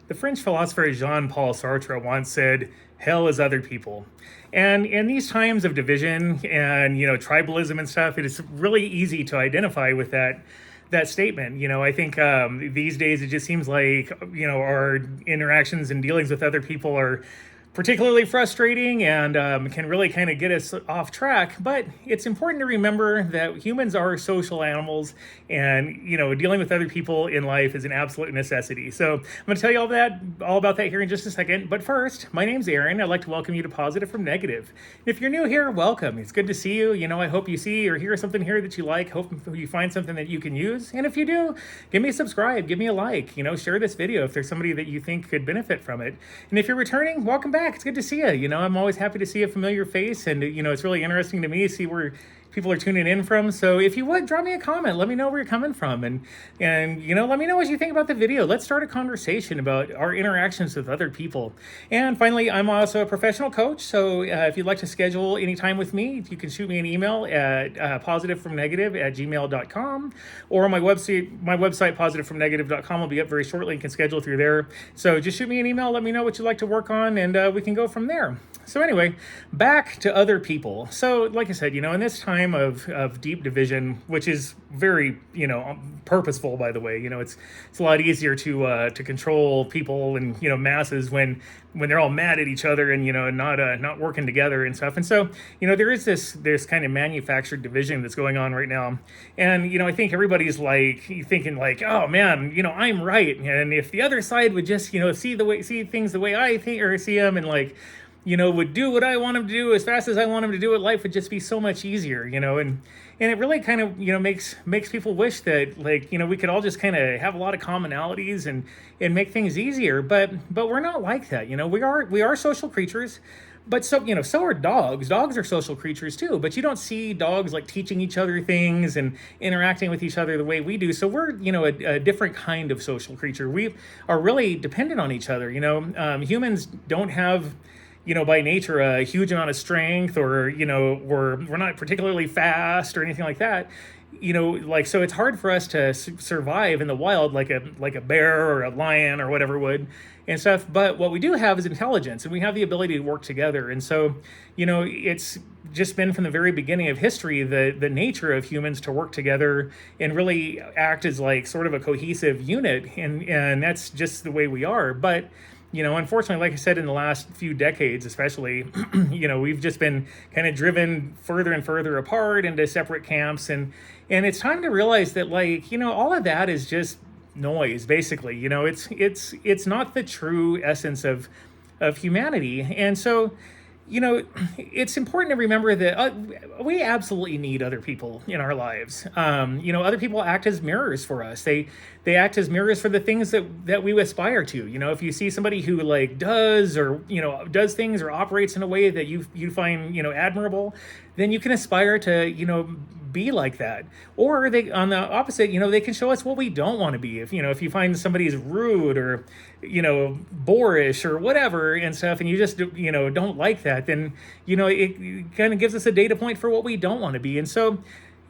The French philosopher Jean-Paul Sartre once said, "Hell is other people." And in these times of division and tribalism and stuff, it is really easy to identify with that statement. I think these days it just seems like our interactions and dealings with other people are particularly frustrating and can really kind of get us off track. But it's important to remember that humans are social animals, and dealing with other people in life is an absolute necessity. So I'm going to tell you all about that here in just a second. But first, my name's Aaron. I'd like to welcome you to Positive from Negative. If you're new here, welcome. It's good to see you. I hope you see or hear something here that you like. Hope you find something that you can use. And if you do, give me a subscribe, give me a like. Share this video if there's somebody that you think could benefit from it. And if you're returning, welcome back. It's good to see you. I'm always happy to see a familiar face, and it's really interesting to me to see where people are tuning in from. So if you would, drop me a comment. Let me know where you're coming from, and let me know what you think about the video. Let's start a conversation about our interactions with other people. And finally, I'm also a professional coach. So if you'd like to schedule any time with me, you can shoot me an email at positivefromnegative@gmail.com, or on my website positivefromnegative.com will be up very shortly. You can schedule through there. So just shoot me an email. Let me know what you'd like to work on, and we can go from there. So anyway, back to other people. So like I said, in this time of deep division, which is very, purposeful, by the way, it's a lot easier to control people and, masses when they're all mad at each other and, not working together and stuff. And so, there is this kind of manufactured division that's going on right now. And, I think everybody's thinking oh man, I'm right. And if the other side would just, see things the way I think or see them, and would do what I want them to do as fast as I want them to do it, life would just be so much easier, and it really kind of, makes people wish that we could all just kind of have a lot of commonalities and make things easier. But we're not like that. We are social creatures, but so are dogs. Dogs are social creatures too, but you don't see dogs teaching each other things and interacting with each other the way we do. So we're, a different kind of social creature. We are really dependent on each other. Humans don't have, by nature, a huge amount of strength, or, we're not particularly fast or anything like that. So it's hard for us to survive in the wild like a bear or a lion or whatever would and stuff. But what we do have is intelligence, and we have the ability to work together. And so, it's just been from the very beginning of history the nature of humans to work together and really act as sort of a cohesive unit, and that's just the way we are. But unfortunately, like I said, in the last few decades, especially, we've just been kind of driven further and further apart into separate camps. And it's time to realize that, all of that is just noise, basically. It's not the true essence of humanity. And so, it's important to remember that we absolutely need other people in our lives. Other people act as mirrors for us. They act as mirrors for the things that we aspire to. If you see somebody who does things or operates in a way that you find admirable, then you can aspire to be like that. Or they, on the opposite, they can show us what we don't want to be. If you find somebody's rude or boorish or whatever and stuff, and you just don't like that, then it kind of gives us a data point for what we don't want to be. And so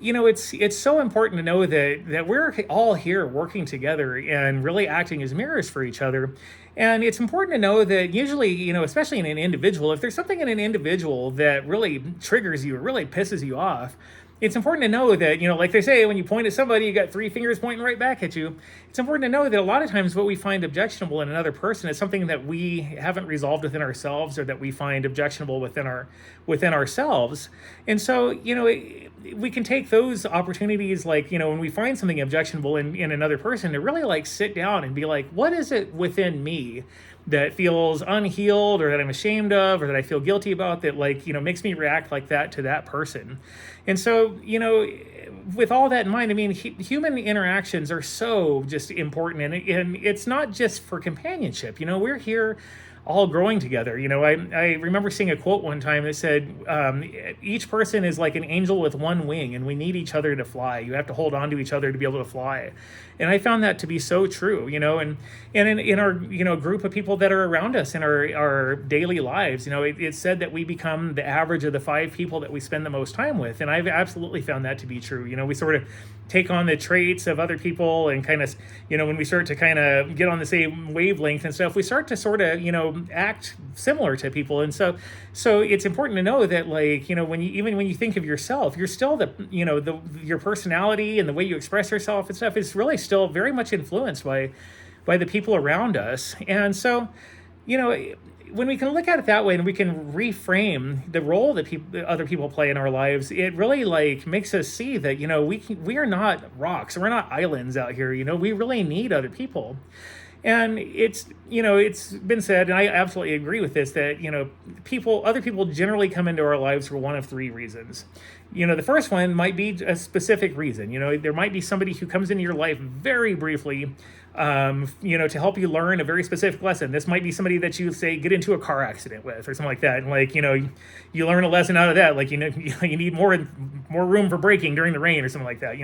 it's so important to know that we're all here working together and really acting as mirrors for each other. And it's important to know that usually, especially in an individual, if there's something in an individual that really triggers you or really pisses you off, it's important to know that, like they say, when you point at somebody, you got three fingers pointing right back at you. It's important to know that a lot of times what we find objectionable in another person is something that we haven't resolved within ourselves, or that we find objectionable within ourselves. And so, we can take those opportunities, when we find something objectionable in another person, to really sit down and be like, what is it within me that feels unhealed, or that I'm ashamed of, or that I feel guilty about, that makes me react like that to that person. And so, with all that in mind, I mean, human interactions are so just important, and it's not just for companionship. We're here all growing together. I remember seeing a quote one time that said, each person is like an angel with one wing, and we need each other to fly. You have to hold on to each other to be able to fly. And I found that to be so true, and in our, group of people that are around us in our daily lives, it's said that we become the average of the 5 people that we spend the most time with. And I've absolutely found that to be true. We sort of take on the traits of other people, and kind of, when we start to kind of get on the same wavelength and stuff, we start to sort of, act similar to people. And so it's important to know that, like, when you think of yourself, you're still your personality and the way you express yourself and stuff is really still very much influenced by the people around us. And so, when we can look at it that way, and we can reframe the role that other people play in our lives, it really like makes us see that, we are not rocks, we're not islands out here. We really need other people. And it's been said, and I absolutely agree with this, that, other people generally come into our lives for one of 3 reasons. The first one might be a specific reason. There might be somebody who comes into your life very briefly, to help you learn a very specific lesson. This might be somebody that you, say, get into a car accident with or something like that. And, like, you learn a lesson out of that. Like, you need more room for braking during the rain or something like that.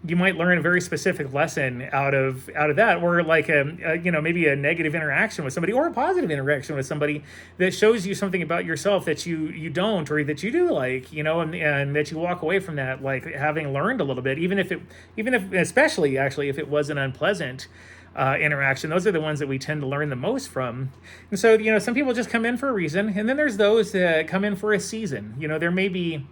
You might learn a very specific lesson out of that, or like maybe a negative interaction with somebody, or a positive interaction with somebody that shows you something about yourself that you don't, or that you do like, and that you walk away from that like having learned a little bit, even if especially actually if it was an unpleasant interaction. Those are the ones that we tend to learn the most from. And so, some people just come in for a reason, and then there's those that come in for a season. There may be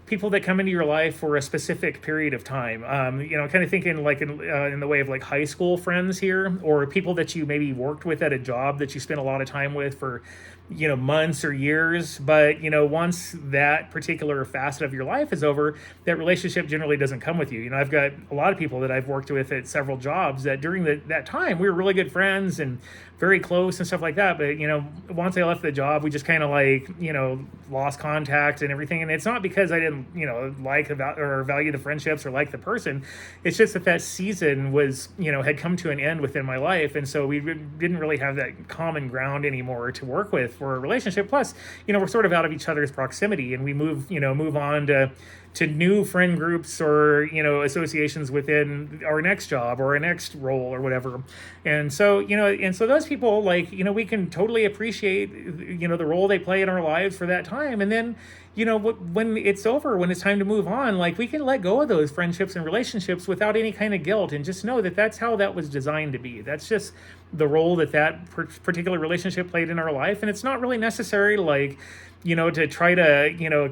people that come into your life for a specific period of time, kind of thinking like in the way of like high school friends here, or people that you maybe worked with at a job that you spent a lot of time with for, months or years. But, once that particular facet of your life is over, that relationship generally doesn't come with you. I've got a lot of people that I've worked with at several jobs that during that time, we were really good friends and very close and stuff like that. But, once I left the job, we just kind of like, lost contact and everything. And it's not because I didn't, like or value the friendships or like the person. It's just that season was, had come to an end within my life. And so we didn't really have that common ground anymore to work with for a relationship. Plus, we're sort of out of each other's proximity, and we move on to new friend groups or, associations within our next job or our next role or whatever. And so, so those people, like, we can totally appreciate, the role they play in our lives for that time. And then, when it's over, when it's time to move on, like, we can let go of those friendships and relationships without any kind of guilt, and just know that that's how that was designed to be. That's just the role that particular relationship played in our life. And it's not really necessary, like, to try to,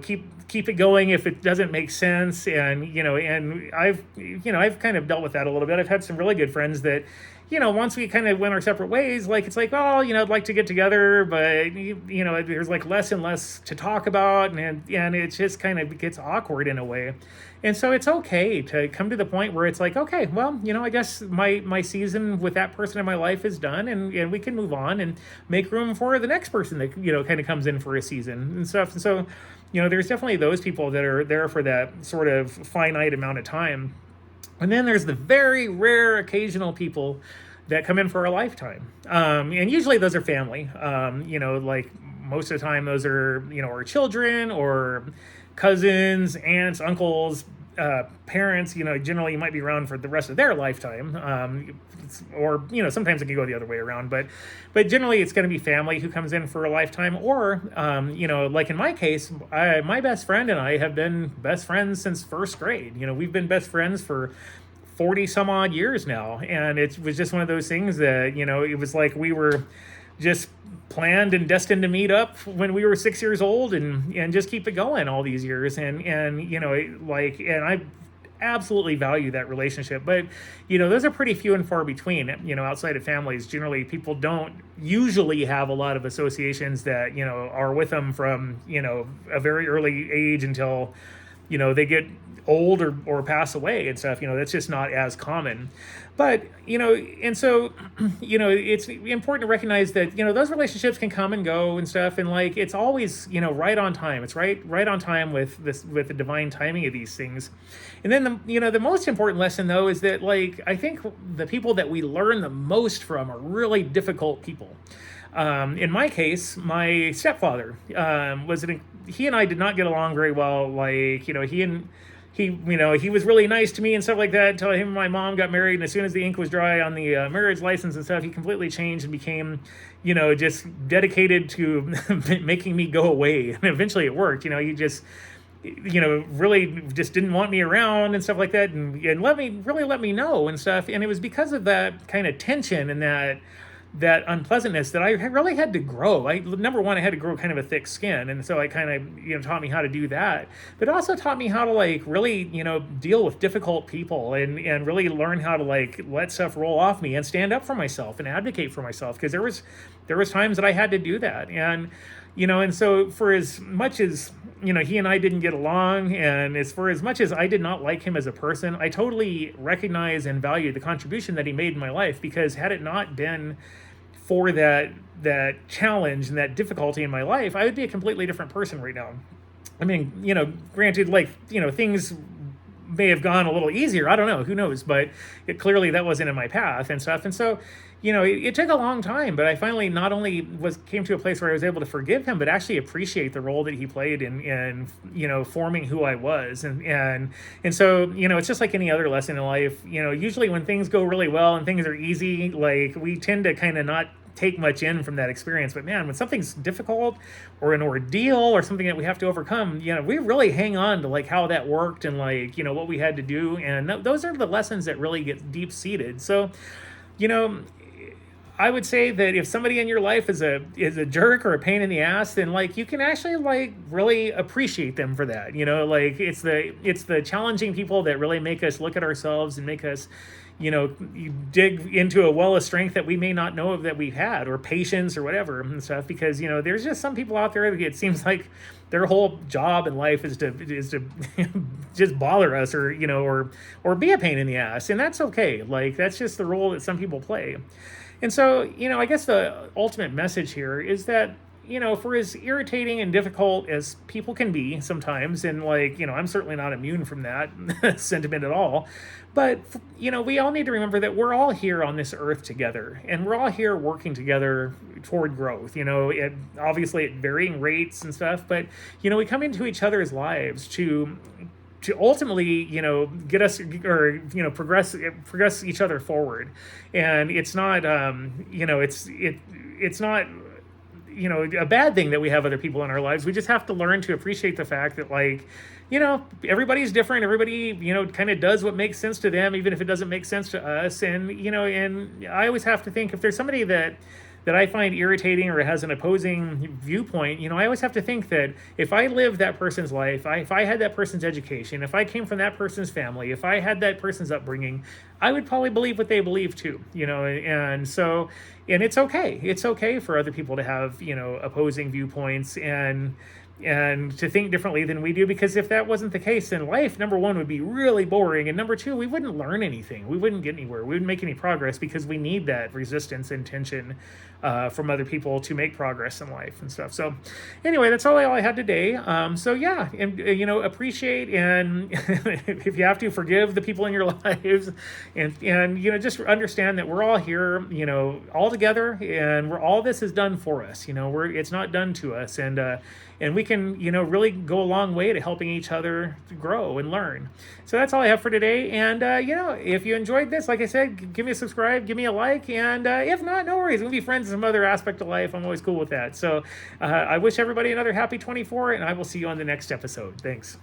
keep it going if it doesn't make sense. And, and I've kind of dealt with that a little bit. I've had some really good friends that, once we kind of went our separate ways, like, it's like, oh, I'd like to get together, but, there's like less and less to talk about, and it just kind of gets awkward in a way. And so it's okay to come to the point where it's like, okay, well, I guess my season with that person in my life is done, and we can move on and make room for the next person that, kind of comes in for a season and stuff. And so, there's definitely those people that are there for that sort of finite amount of time. And then there's the very rare occasional people that come in for a lifetime. And usually those are family. Like most of the time those are, our children or cousins, aunts, uncles, parents. Generally you might be around for the rest of their lifetime. Or, sometimes it can go the other way around. But generally it's going to be family who comes in for a lifetime. Or, like in my case, my best friend and I have been best friends since first grade. We've been best friends for 40 some odd years now. And it was just one of those things that, it was like we were just planned and destined to meet up when we were 6 years old and just keep it going all these years. And I absolutely value that relationship. But, those are pretty few and far between, outside of families. Generally, people don't usually have a lot of associations that, are with them from, a very early age until, they get old or pass away and stuff. That's just not as common. But, and so, it's important to recognize that, those relationships can come and go and stuff. And like, it's always, right on time. It's right on time with with the divine timing of these things. And then the most important lesson though, is that like, I think the people that we learn the most from are really difficult people. In my case, my stepfather he and I did not get along very well. Like, he was really nice to me and stuff like that until him and my mom got married. And as soon as the ink was dry on the marriage license and stuff, he completely changed and became, just dedicated to making me go away. And eventually it worked. He just, really just didn't want me around and stuff like that, and let me know and stuff. And it was because of that kind of tension and that unpleasantness that I really had to grow. Number one, I had to grow kind of a thick skin, and so I kind of taught me how to do that. But it also taught me how to like really deal with difficult people and really learn how to like let stuff roll off me and stand up for myself and advocate for myself, because there was times that I had to do that. And so for as much as he and I didn't get along, and for as much as I did not like him as a person, I totally recognize and value the contribution that he made in my life, because had it not been for that challenge and that difficulty in my life, I would be a completely different person right now. I mean, granted, like, things may have gone a little easier. I don't know. Who knows? But clearly that wasn't in my path and stuff. And so, it took a long time, but I finally not only came to a place where I was able to forgive him, but actually appreciate the role that he played in forming who I was. And so, it's just like any other lesson in life. Usually when things go really well and things are easy, like, we tend to kind of not take much in from that experience. But man, when something's difficult or an ordeal or something that we have to overcome, we really hang on to like how that worked and like, what we had to do. And those are the lessons that really get deep seated. So, I would say that if somebody in your life is a jerk or a pain in the ass, then like you can actually like really appreciate them for that. Like it's the challenging people that really make us look at ourselves and make us, you dig into a well of strength that we may not know of that we've had, or patience or whatever and stuff. Because there's just some people out there that it seems like their whole job in life is to just bother us, or be a pain in the ass, and that's okay. Like that's just the role that some people play. And so, I guess the ultimate message here is that, for as irritating and difficult as people can be sometimes, and like, I'm certainly not immune from that sentiment at all, but, we all need to remember that we're all here on this earth together, and we're all here working together toward growth, obviously at varying rates and stuff, but, we come into each other's lives to ultimately, get us, or progress each other forward. And it's not, it's not, a bad thing that we have other people in our lives. We just have to learn to appreciate the fact that, like, everybody's different. Everybody, kind of does what makes sense to them, even if it doesn't make sense to us. And, and I always have to think, if there's somebody that I find irritating or has an opposing viewpoint, I always have to think that if I lived that person's life, if I had that person's education, if I came from that person's family, if I had that person's upbringing, I would probably believe what they believe too, and so, and it's okay. It's okay for other people to have, opposing viewpoints and to think differently than we do, because if that wasn't the case, then life, number one, would be really boring, and number two, we wouldn't learn anything. We wouldn't get anywhere. We wouldn't make any progress, because we need that resistance and tension from other people to make progress in life and stuff. So anyway, that's all I had today. So yeah, and appreciate, and if you have to, forgive the people in your lives, and just understand that we're all here, all together, and all this is done for us. It's not done to us, and we can, really go a long way to helping each other grow and learn. So that's all I have for today. And, if you enjoyed this, like I said, give me a subscribe, give me a like. And if not, no worries. We'll be friends in some other aspect of life. I'm always cool with that. So I wish everybody another happy 24, and I will see you on the next episode. Thanks.